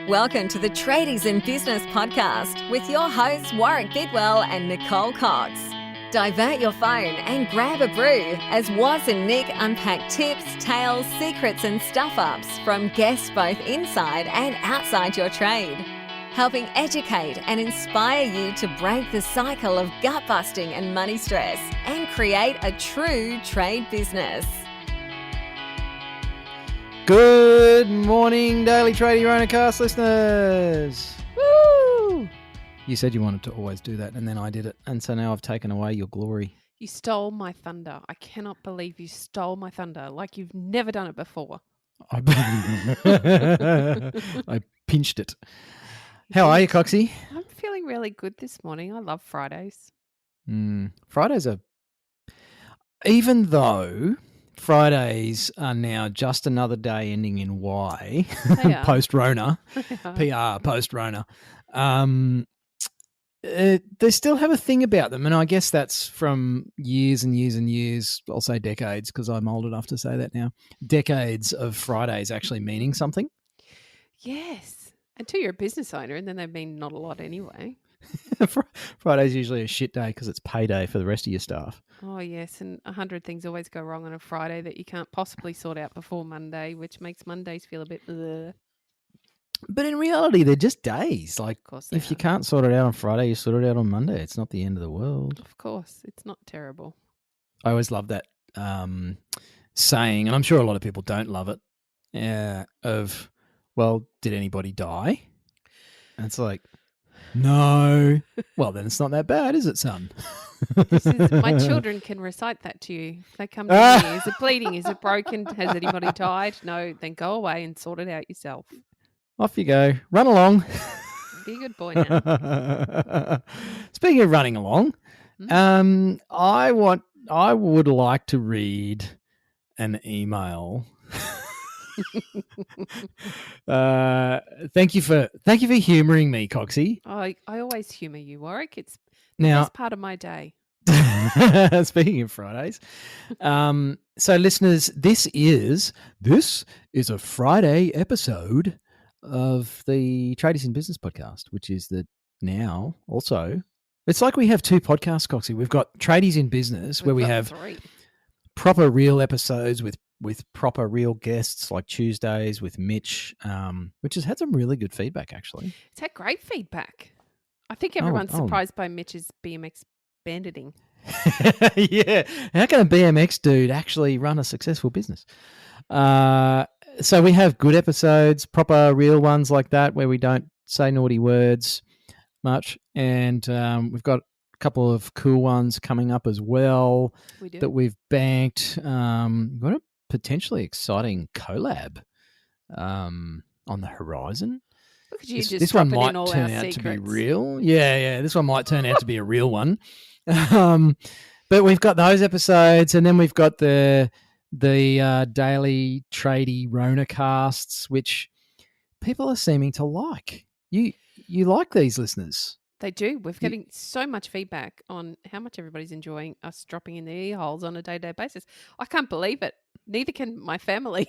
Welcome to the Tradies in Business podcast with your hosts Warwick Bidwell and Nicole Cox. Divert your phone and grab a brew as Waz and Nick unpack tips, tales, secrets and stuff-ups from guests both inside and outside your trade, helping educate and inspire you to break the cycle of gut-busting and money stress and create a true trade business. Good morning, Daily Tradie Ronacast listeners. Woo! You said you wanted to always do that, and then I did it, and so now I've taken away your glory. You stole my thunder. I cannot believe you stole my thunder like you've never done it before. I pinched it. How are you, Coxie? I'm feeling really good this morning. I love Fridays. Fridays are... Even though Fridays are now just another day ending in Y, post-Rona, PR, post-Rona, they still have a thing about them, and I guess that's from years and years and years, I'll say decades because I'm old enough to say that now, decades of Fridays actually meaning something. Yes, until you're a business owner, and then they mean not a lot anyway. Friday's usually a shit day because it's payday for the rest of your staff. Oh, yes, and 100 things always go wrong on a Friday that you can't possibly sort out before Monday, which makes Mondays feel a bit ugh. But in reality, they're just days. Like, Of course if you can't sort it out on Friday, you sort it out on Monday. It's not the end of the world. Of course, it's not terrible. I always love that saying, and I'm sure a lot of people don't love it, of, well, did anybody die? And it's like, no. Well, then it's not that bad, is it, son? My children can recite that to you. They come to me. Is it bleeding? Is it broken? Has anybody died? No, then go away and sort it out yourself. Off you go. Run along. Be a good boy now. Speaking of running along, I would like to read an email. Thank you for humouring me, Coxie. I always humour you, Warwick. It's now, the best part of my day. Speaking of Fridays, so listeners, this is a Friday episode of the Tradies in Business podcast, which is now also. It's like we have two podcasts, Coxie. We've got Tradies in Business, where we have three proper real episodes with proper real guests, like Tuesdays with Mitch, which has had some really good feedback, actually. It's had great feedback. I think everyone's surprised by Mitch's BMX banditing. Yeah. How can a BMX dude actually run a successful business? So we have good episodes, proper real ones like that, where we don't say naughty words much. And we've got a couple of cool ones coming up as well that we've banked. We've got a potentially exciting collab on the horizon. Look at you, this one might turn out to be real. Yeah. This one might turn out to be a real one. But we've got those episodes, and then we've got the daily tradie Ronacasts, which people are seeming to like. You like these, listeners? They do. We're getting so much feedback on how much everybody's enjoying us dropping in the ear holes on a day-to-day basis. I can't believe it. Neither can my family.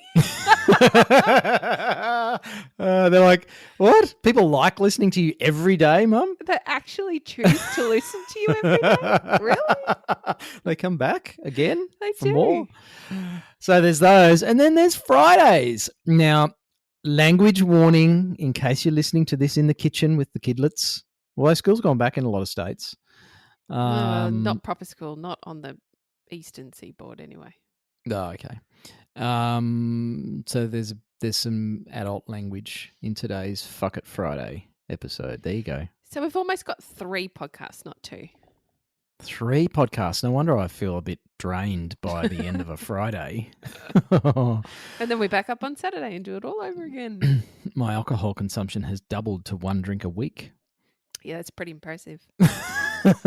They're like, what? People like listening to you every day, Mum? They actually choose to listen to you every day? Really? They come back again for do. more? So there's those. And then there's Fridays. Now, language warning in case you're listening to this in the kitchen with the kidlets. Well, school's gone back in a lot of states. Not proper school, not on the eastern seaboard anyway. Oh, okay. So there's some adult language in today's Fuck It Friday episode. There you go. So we've almost got 3 podcasts, not 2. 3 podcasts. No wonder I feel a bit drained by the end of a Friday. And then we're back up on Saturday and do it all over again. My alcohol consumption has doubled to 1 drink a week. Yeah, that's pretty impressive.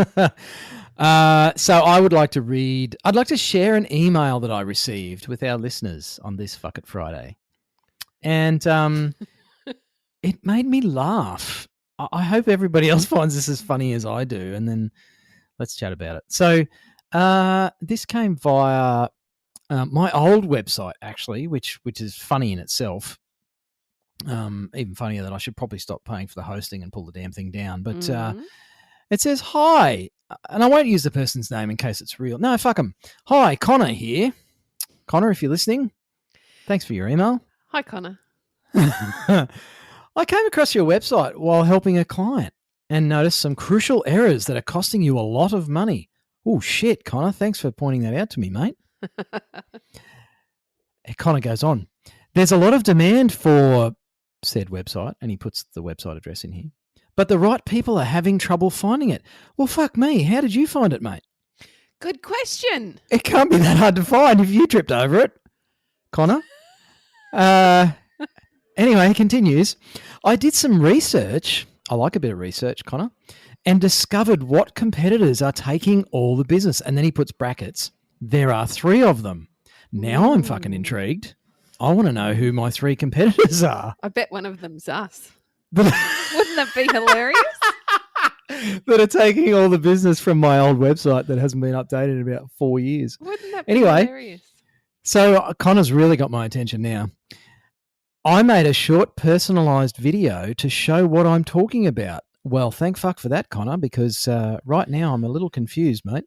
So I'd like to share an email that I received with our listeners on this Fuck It Friday. And it made me laugh. I hope everybody else finds this as funny as I do, and then let's chat about it. So this came via my old website, actually, which is funny in itself. Even funnier that I should probably stop paying for the hosting and pull the damn thing down. But Mhm. it says, hi, and I won't use the person's name in case it's real. No, fuck them. Hi, Connor here. Connor, if you're listening, thanks for your email. Hi, Connor. I came across your website while helping a client and noticed some crucial errors that are costing you a lot of money. Oh, shit, Connor. Thanks for pointing that out to me, mate. Connor goes on. There's a lot of demand for said website, and he puts the website address in here, but the right people are having trouble finding it. Well, fuck me. How did you find it, mate? Good question. It can't be that hard to find if you tripped over it, Connor. Anyway, he continues. I did some research. I like a bit of research, Connor, and discovered what competitors are taking all the business. And then he puts brackets. There are 3 of them. Now I'm fucking intrigued. I want to know who my 3 competitors are. I bet one of them's us. Wouldn't that be hilarious? That are taking all the business from my old website that hasn't been updated in about 4 years. Wouldn't that be Anyway, hilarious? So Connor's really got my attention now. I made a short personalised video to show what I'm talking about. Well, thank fuck for that, Connor, because right now I'm a little confused, mate.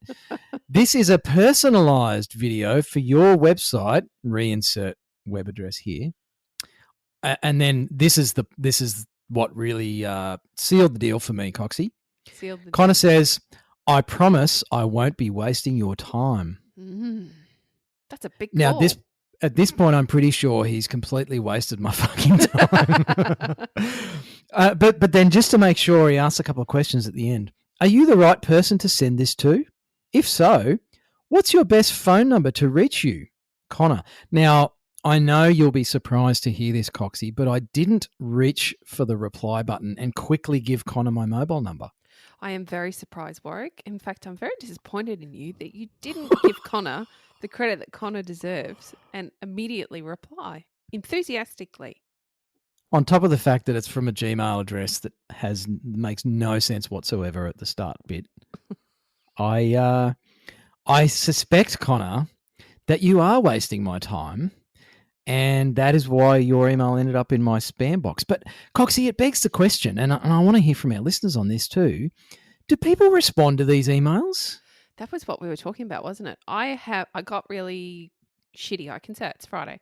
This is a personalised video for your website. Reinsert web address here, and then this is what really sealed the deal for me, Coxie. Sealed the Connor says, "I promise I won't be wasting your time." That's a big Now, call. at this point, I'm pretty sure he's completely wasted my fucking time. But then just to make sure, he asks a couple of questions at the end. Are you the right person to send this to? If so, what's your best phone number to reach you? Connor. Now, I know you'll be surprised to hear this, Coxie, but I didn't reach for the reply button and quickly give Connor my mobile number. I am very surprised, Warwick. In fact, I'm very disappointed in you that you didn't give Connor the credit that Connor deserves and immediately reply enthusiastically. On top of the fact that it's from a Gmail address that makes no sense whatsoever at the start bit, I suspect, Connor, that you are wasting my time, and that is why your email ended up in my spam box. But, Coxie, it begs the question, and I want to hear from our listeners on this too. Do people respond to these emails? That was what we were talking about, wasn't it? I got really shitty. I can say it's Friday.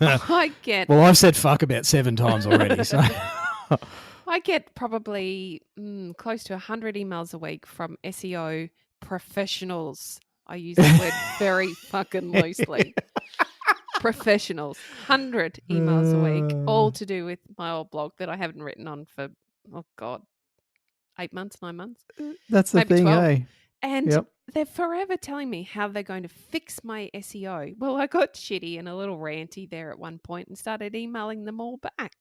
Well, I've said fuck about 7 times already. So I get probably close to 100 emails a week from SEO professionals. I use the word very fucking loosely. Professionals. 100 emails a week, all to do with my old blog that I haven't written on for, 8 months, 9 months. That's the maybe thing, 12. eh? And they're forever telling me how they're going to fix my SEO. Well, I got shitty and a little ranty there at one point and started emailing them all back,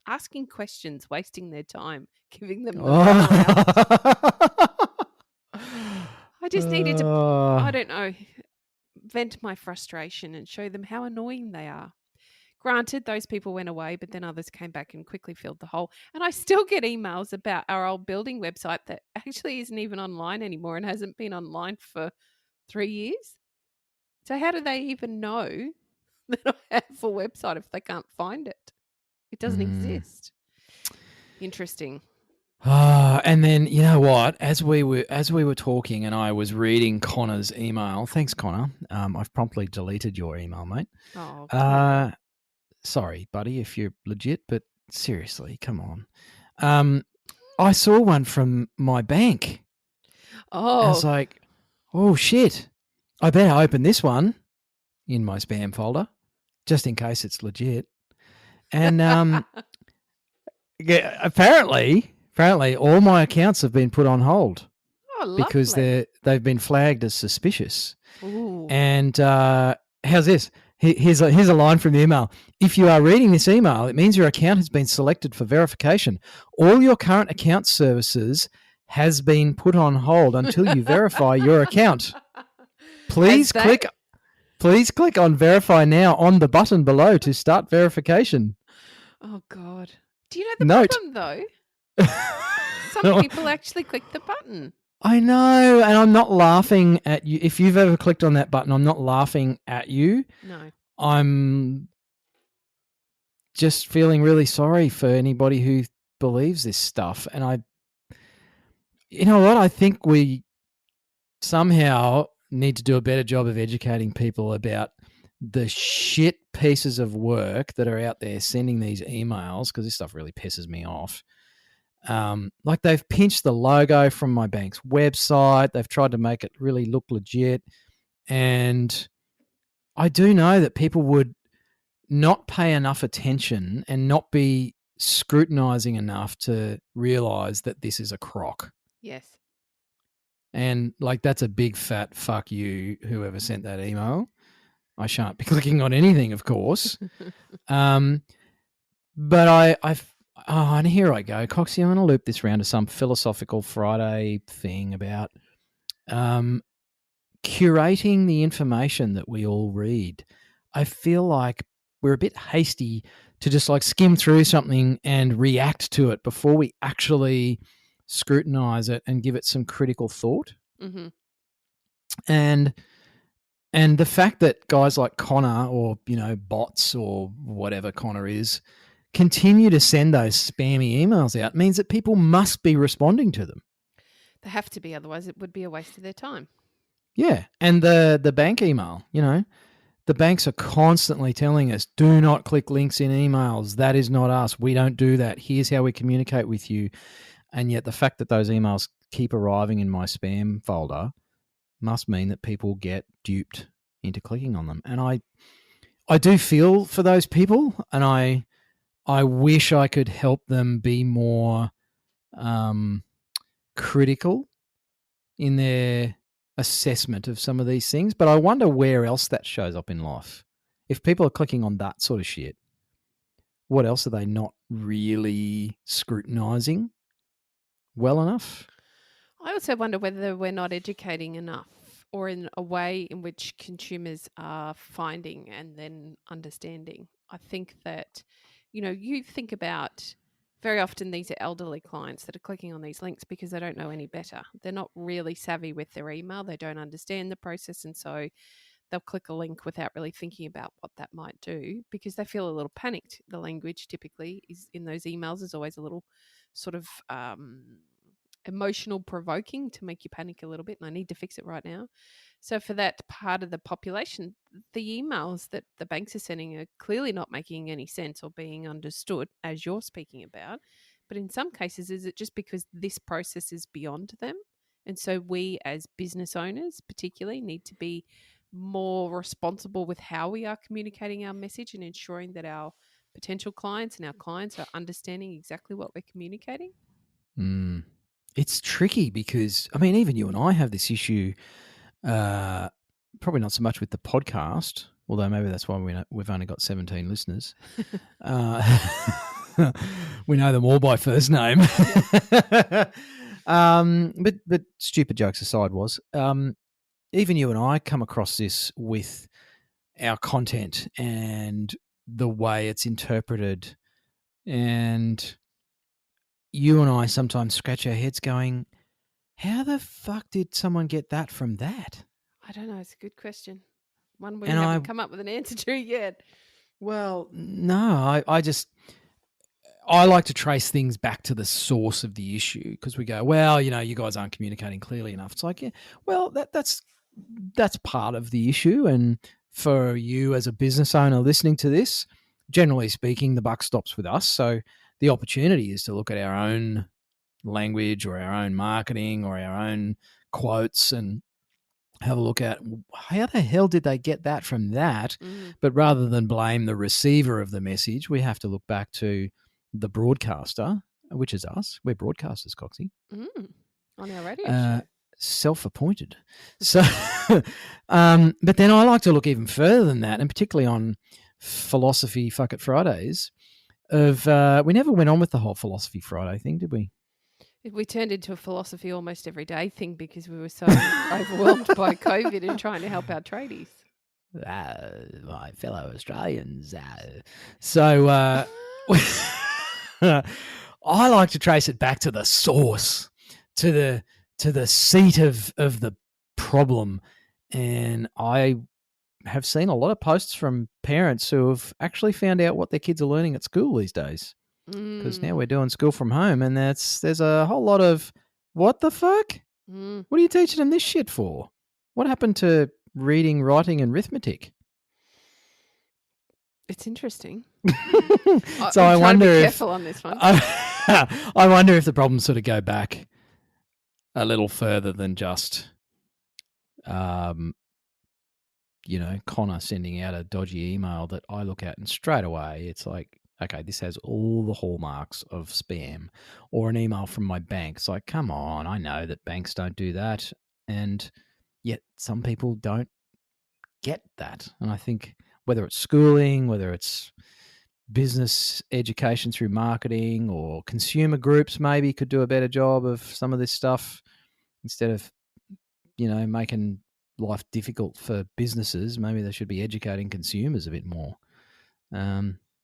asking questions, wasting their time, giving them the runaround. I just needed to, I don't know, vent my frustration and show them how annoying they are. Granted, those people went away, but then others came back and quickly filled the hole. And I still get emails about our old building website that actually isn't even online anymore and hasn't been online for 3 years. So how do they even know that I have a website if they can't find it? It doesn't exist. Interesting. And then you know what? As we were talking, and I was reading Connor's email. Thanks, Connor. I've promptly deleted your email, mate. Oh. Sorry, buddy, if you're legit, but seriously, come on. I saw one from my bank. Oh. I was like, oh, shit. I better open this one in my spam folder just in case it's legit. And apparently all my accounts have been put on hold because they've been flagged as suspicious. Ooh. And how's this? Here's a line from the email. If you are reading this email, it means your account has been selected for verification. All your current account services has been put on hold until you verify your account. Please click on verify now on the button below to start verification. Oh, God. Do you know the problem, though? Some people actually click the button. I know, and I'm not laughing at you. If you've ever clicked on that button, I'm not laughing at you. No. I'm just feeling really sorry for anybody who believes this stuff. And you know what? I think we somehow need to do a better job of educating people about the shit pieces of work that are out there sending these emails, because this stuff really pisses me off. Like they've pinched the logo from my bank's website. They've tried to make it really look legit. And I do know that people would not pay enough attention and not be scrutinizing enough to realize that this is a crock. Yes. And like, that's a big fat fuck you, whoever sent that email. I shan't be clicking on anything, of course. But and here I go, Coxie, I'm going to loop this around to some philosophical Friday thing about curating the information that we all read. I feel like we're a bit hasty to just like skim through something and react to it before we actually scrutinize it and give it some critical thought. Mm-hmm. And the fact that guys like Connor, or, you know, bots or whatever Connor is, continue to send those spammy emails out means that people must be responding to them. They have to be, otherwise it would be a waste of their time. Yeah. And the bank email, you know, the banks are constantly telling us, do not click links in emails. That is not us. We don't do that. Here's how we communicate with you. And yet the fact that those emails keep arriving in my spam folder must mean that people get duped into clicking on them. And I do feel for those people, and I wish I could help them be more critical in their assessment of some of these things. But I wonder where else that shows up in life. If people are clicking on that sort of shit, what else are they not really scrutinizing well enough? I also wonder whether we're not educating enough, or in a way in which consumers are finding and then understanding. I think that, you know, you think about very often these are elderly clients that are clicking on these links because they don't know any better. They're not really savvy with their email. They don't understand the process. And so they'll click a link without really thinking about what that might do, because they feel a little panicked. The language typically is in those emails is always a little sort of emotional provoking to make you panic a little bit, and I need to fix it right now. So for that part of the population, the emails that the banks are sending are clearly not making any sense or being understood, as you're speaking about. But in some cases, is it just because this process is beyond them? And so we as business owners particularly need to be more responsible with how we are communicating our message and ensuring that our potential clients and our clients are understanding exactly what we're communicating. It's tricky because, I mean, even you and I have this issue, probably not so much with the podcast, although maybe that's why we've only got 17 listeners. We know them all by first name. But stupid jokes aside even you and I come across this with our content and the way it's interpreted, and you and I sometimes scratch our heads going, how the fuck did someone get that from that? I don't know. It's a good question. One we haven't come up with an answer to yet. Well, no, I like to trace things back to the source of the issue, because we go, well, you know, you guys aren't communicating clearly enough. It's like, yeah, well, that's part of the issue. And for you as a business owner listening to this, generally speaking, the buck stops with us. So the opportunity is to look at our own language or our own marketing or our own quotes and have a look at how the hell did they get that from that. But rather than blame the receiver of the message, we have to look back to the broadcaster, which is us. We're broadcasters, Coxie. On our radio show. Self-appointed. So, but then I like to look even further than that, and particularly on Philosophy Fuck It Fridays. We never went on with the whole Philosophy Friday thing, did we? We turned into a philosophy almost every day thing because we were so overwhelmed by COVID and trying to help our tradies. My fellow Australians. So I like to trace it back to the source, to the seat of the problem, and I have seen a lot of posts from parents who have actually found out what their kids are learning at school these days. Because now we're doing school from home, and there's a whole lot of, what the fuck? Mm. What are you teaching them this shit for? What happened to reading, writing, and arithmetic? It's interesting. So I'm I trying wonder to be if careful on this one. I wonder if the problems sort of go back a little further than just, Connor sending out a dodgy email that I look at and straight away it's like, okay, this has all the hallmarks of spam, or an email from my bank. It's like, come on, I know that banks don't do that, and yet some people don't get that. And I think whether it's schooling, whether it's business education through marketing, or consumer groups maybe could do a better job of some of this stuff instead of, making life difficult for businesses. Maybe they should be educating consumers a bit more.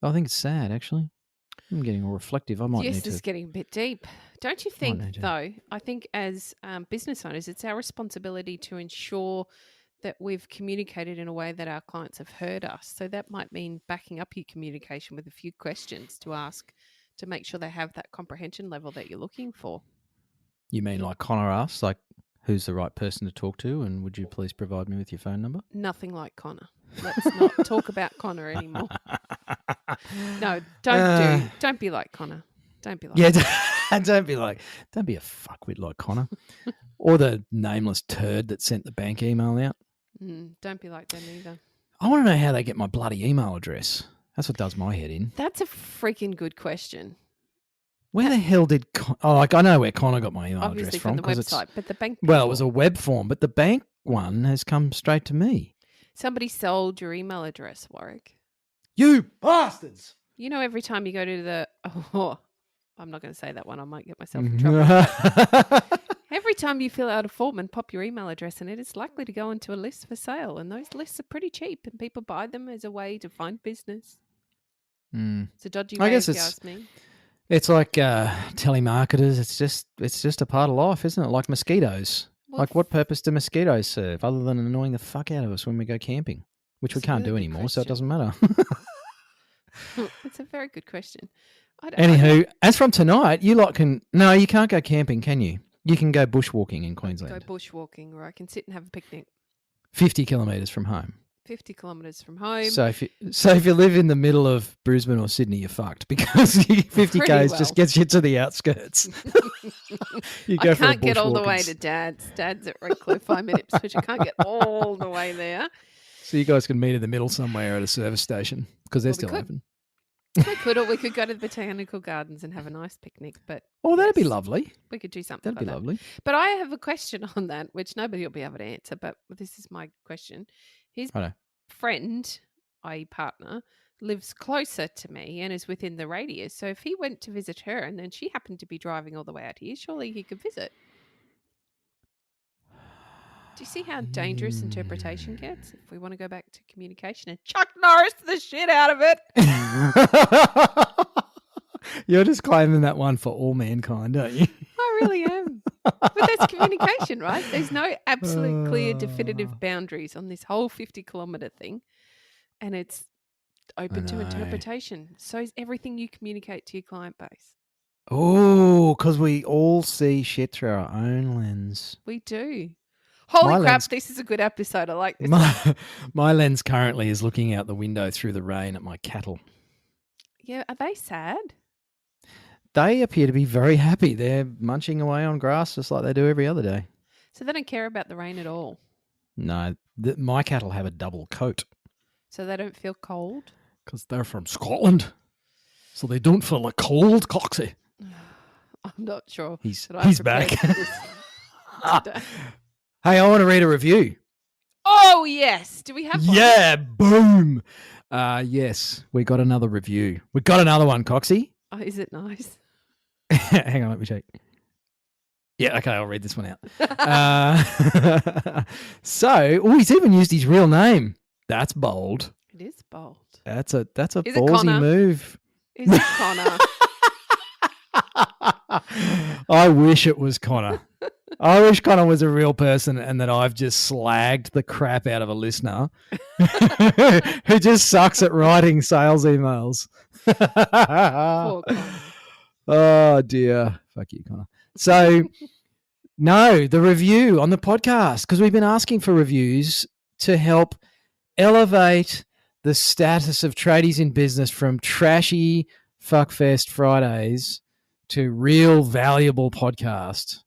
I think it's sad, actually. I'm getting all reflective. I might Yes, need it's to. getting a bit deep. Don't you need think, to. though? I think as business owners, it's our responsibility to ensure that we've communicated in a way that our clients have heard us. So that might mean backing up your communication with a few questions to ask to make sure they have that comprehension level that you're looking for. You mean like Connor asks, like, who's the right person to talk to, and would you please provide me with your phone number? Nothing like Connor. Let's not talk about Connor anymore. No, don't be like Connor. Don't be like Don't be a fuckwit like Connor, or the nameless turd that sent the bank email out. Don't be like them either. I want to know how they get my bloody email address. That's what does my head in. That's a freaking good question. Where the hell did I know where Connor got my email Obviously address from, the website, but the bank. Well, it was a web form, but the bank one has come straight to me. Somebody sold your email address, Warwick. You bastards! You know, every time you go to the I'm not going to say that one. I might get myself in trouble. Every time you fill out a form and pop your email address in it, it's likely to go into a list for sale, and those lists are pretty cheap, and people buy them as a way to find business. It's a dodgy way, if you ask me. It's like telemarketers. It's just a part of life, isn't it? Like mosquitoes. Well, like, what purpose do mosquitoes serve other than annoying the fuck out of us when we go camping, which we That's a can't really do good anymore, so it doesn't matter. It's a very good question. Anywho, as from tonight, you can't go camping, can you? You can go bushwalking in Queensland. Go bushwalking, where I can sit and have a picnic. 50 kilometres from home. 50 kilometres from home. So if you live in the middle of Brisbane or Sydney, you're fucked, because 50 k's just gets you to the outskirts. You go I for a can't get all the way bushwalking. to Dad's. Dad's at Redcliffe, 5 minutes, which I can't get all the way there. So you guys can meet in the middle somewhere at a service station, because they're still open. We could, or we could go to the botanical gardens and have a nice picnic. But that'd be lovely. We could do something. That'd be lovely. But I have a question on that, which nobody will be able to answer. But this is my question. His friend, i.e., partner, lives closer to me and is within the radius. So if he went to visit her and then she happened to be driving all the way out here, surely he could visit. Do you see how dangerous interpretation gets? If we want to go back to communication and Chuck Norris the shit out of it. You're just claiming that one for all mankind, don't you? I really am. But that's communication, right? There's no absolute clear definitive boundaries on this whole 50-kilometre thing. And it's open to interpretation. So is everything you communicate to your client base. Oh, because we all see shit through our own lens. We do. Holy crap, this is a good episode. I like this one. My lens currently is looking out the window through the rain at my cattle. Yeah, are they sad? They appear to be very happy. They're munching away on grass just like they do every other day. So they don't care about the rain at all? No, my cattle have a double coat. So they don't feel cold? Because they're from Scotland. So they don't feel a cold, Coxie. I'm not sure. He's Today. back. Hey, I want to read a review. Oh, yes. Do we have one? Yeah, boom. Yes, we got another review. We got another one, Coxie. Oh, is it nice? Hang on, let me check. Yeah, okay, I'll read this one out. He's even used his real name. That's bold. It is bold. That's a Is it ballsy Connor? move. Is it Connor? I wish it was Connor. I wish Connor was a real person and that I've just slagged the crap out of a listener who just sucks at writing sales emails. Poor Connor. Oh, dear. Fuck you, Connor. So, no, the review on the podcast, because we've been asking for reviews to help elevate the status of tradies in business from trashy fuckfest Fridays to real valuable podcast.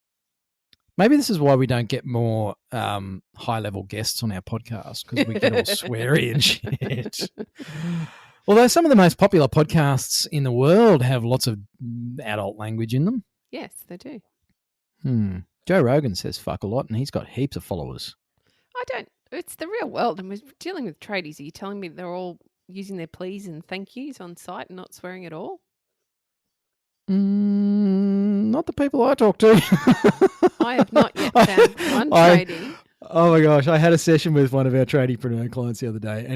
Maybe this is why we don't get more high-level guests on our podcast, because we get all sweary and shit. Although some of the most popular podcasts in the world have lots of adult language in them. Yes, they do. Joe Rogan says fuck a lot, and he's got heaps of followers. I don't. It's the real world, and we're dealing with tradies. Are you telling me they're all using their please and thank yous on site and not swearing at all? Not the people I talk to. I have not yet found one tradie. Oh my gosh, I had a session with one of our tradiepreneur clients the other day,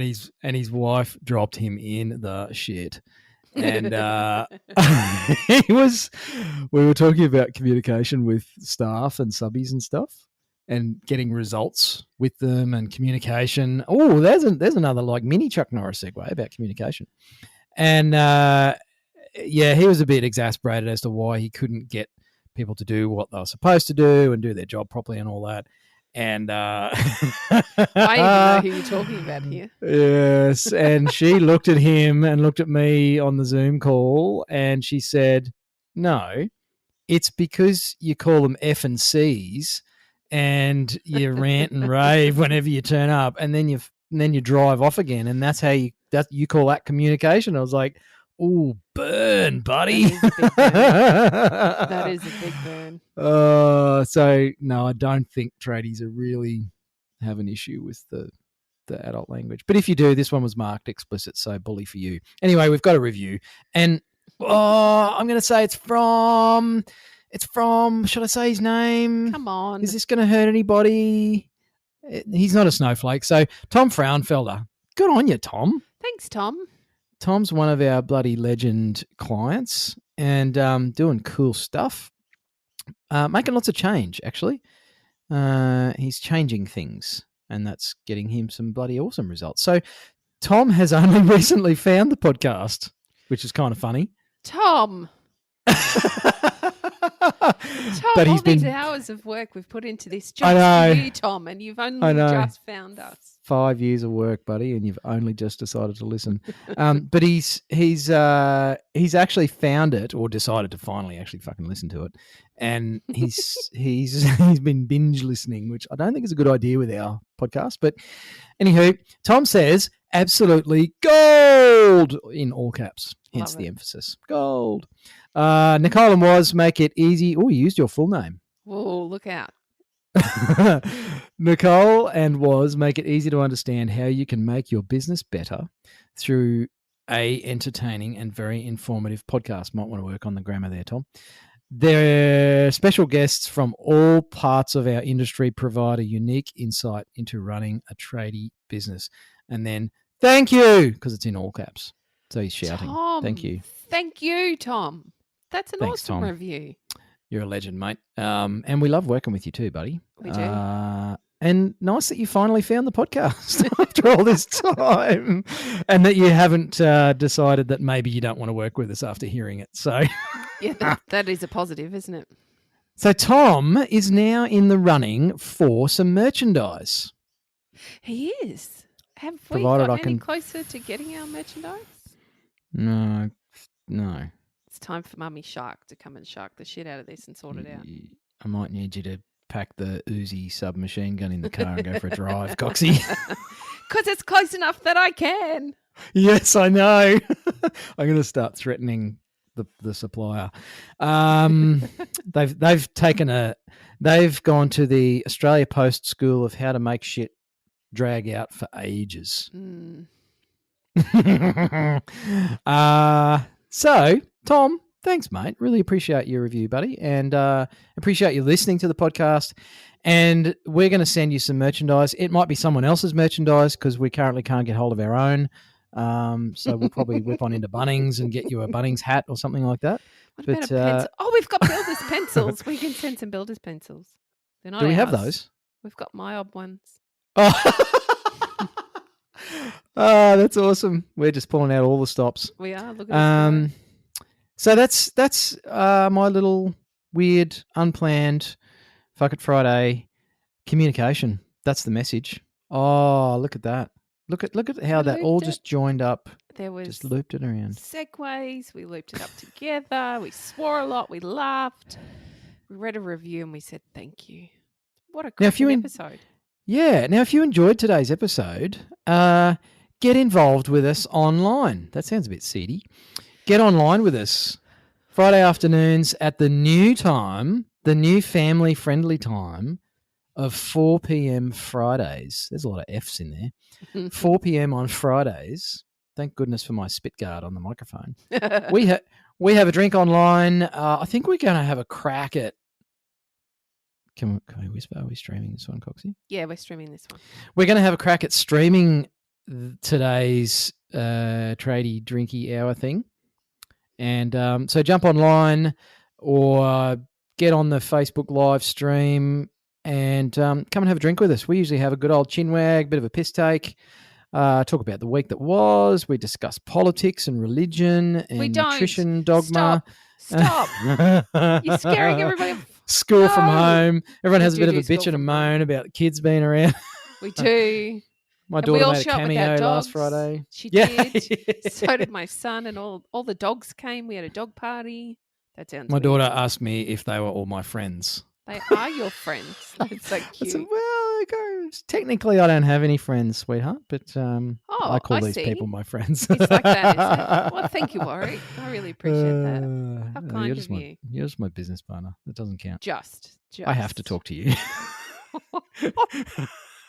and his wife dropped him in the shit. And we were talking about communication with staff and subbies and stuff, and getting results with them and communication. Oh, there's another like mini Chuck Norris segue about communication. And yeah, he was a bit exasperated as to why he couldn't get people to do what they were supposed to do and do their job properly and all that. And I even know who you're talking about here. Yes, and she looked at him and looked at me on the Zoom call, and she said, "No, it's because you call them F and C's, and you rant and rave whenever you turn up, and then you drive off again, and that's how you call that communication." I was like, "Oh, burn, buddy." That is a big burn. So no, I don't think tradies are really have an issue with the adult language. But if you do, this one was marked explicit, so bully for you. Anyway, we've got a review, and I'm going to say it's from. Should I say his name? Come on. Is this going to hurt anybody? He's not a snowflake. So Tom Fraunfelder, good on you, Tom. Thanks, Tom. Tom's one of our bloody legend clients and doing cool stuff, making lots of change, actually. He's changing things, and that's getting him some bloody awesome results. So Tom has only recently found the podcast, which is kind of funny. Tom, but all these hours of work we've put into this just for you, Tom, and you've only just found us. 5 years of work, buddy, and you've only just decided to listen. But he's actually found it, or decided to finally actually fucking listen to it, and he's been binge listening, which I don't think is a good idea with our podcast. But anywho, Tom says absolutely gold in all caps, hence the emphasis. Gold. Nicole and Woz make it easy. Oh, you used your full name. Whoa, look out. Nicole and Woz make it easy to understand how you can make your business better through a entertaining and very informative podcast. Might want to work on the grammar there, Tom. They're special guests from all parts of our industry, provide a unique insight into running a tradie business. And then thank you, because it's in all caps. So he's shouting. Tom, thank you. Thank you, Tom. That's an awesome Tom. review. You're a legend, mate. And we love working with you too, buddy. We do. And nice that you finally found the podcast after all this time, and that you haven't decided that maybe you don't want to work with us after hearing it. So, yeah, that is a positive, isn't it? So Tom is now in the running for some merchandise. He is. Have we Provided got any closer to getting our merchandise? No. It's time for Mummy Shark to come and shark the shit out of this and sort it out. I might need you to pack the Uzi submachine gun in the car and go for a drive, Coxie. Because it's close enough that I can. Yes, I know. I'm going to start threatening the supplier. They've gone to the Australia Post School of how to make shit drag out for ages. So, Tom, thanks, mate. Really appreciate your review, buddy, and appreciate you listening to the podcast. And we're going to send you some merchandise. It might be someone else's merchandise because we currently can't get hold of our own. So we'll probably whip on into Bunnings and get you a Bunnings hat or something like that. What about a pencil? Oh, we've got builder's pencils. We can send some builder's pencils. They're not Do we have ours. those? We've got my odd ones. Oh. Oh, that's awesome. We're just pulling out all the stops. We are. Look at us go. So that's my little weird, unplanned, fuck it Friday communication. That's the message. Oh, look at that. Look at how We that all looped it. just joined up. There was Just looped it around. segues. We looped it up together. We swore a lot. We laughed. We read a review and we said thank you. What a Now, if you cracking en- episode. Yeah. Now, if you enjoyed today's episode, get involved with us online. That sounds a bit seedy. Get online with us Friday afternoons at the new time, the new family-friendly time of 4 p.m. Fridays. There's a lot of F's in there. 4 p.m. on Fridays. Thank goodness for my spit guard on the microphone. We have a drink online. I think we're going to have a crack at. Can we whisper? Are we streaming this one, Coxie? Yeah, we're streaming this one. We're going to have a crack at streaming today's tradie drinky hour thing. And so jump online or get on the Facebook live stream and come and have a drink with us. We usually have a good old chinwag, bit of a piss take, talk about the week that was. We discuss politics and religion and We don't. nutrition dogma. Stop. You're scaring everybody off. School from No. home. Everyone We has a bit of do a school bitch and a from home. moan about the kids being around. We do. My And we daughter all made a shot with our cameo dogs. last Friday. She Yeah. did. So did my son, and all the dogs came. We had a dog party. That sounds My weird. daughter asked me if they were all my friends. They are your friends. That's so I cute. said, well, technically I don't have any friends, sweetheart, but I call these see. people my friends. It's like that, is it? Well, thank you, Warwick. I really appreciate that. How no, kind you're of just you. You're just my business partner. That doesn't count. Just. I have to talk to you.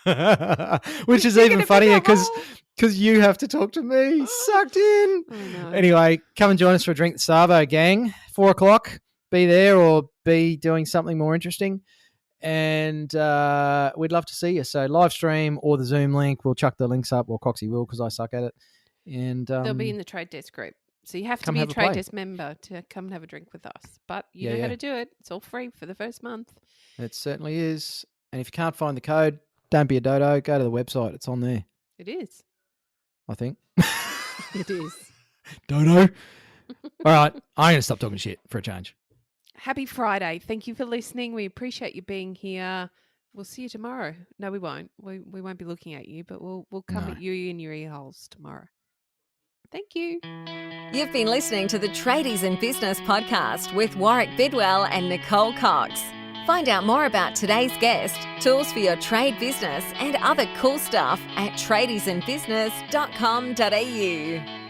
Which We is dig even in a funnier bigger hole. because you have to talk to me. Sucked in. I know. Anyway, come and join us for a drink at Savo, gang. 4 o'clock. Be there or be doing something more interesting. And we'd love to see you. So live stream or the Zoom link. We'll chuck the links up, or Coxie will because I suck at it. And They'll be in the trade desk group. So you have to come be a have a trade play. desk member to come and have a drink with us. But you Yeah, know how yeah. to do it. It's all free for the first month. It certainly is. And if you can't find the code, don't be a dodo. Go to the website. It's on there, It is. I think. It is. Dodo. All right. I'm going to stop talking shit for a change. Happy Friday. Thank you for listening. We appreciate you being here. We'll see you tomorrow. No, we won't. We won't be looking at you, but we'll come No. at you in your ear holes tomorrow. Thank you. You've been listening to the Tradies in Business podcast with Warwick Bidwell and Nicole Cox. Find out more about today's guest, tools for your trade business, and other cool stuff at tradiesinbusiness.com.au.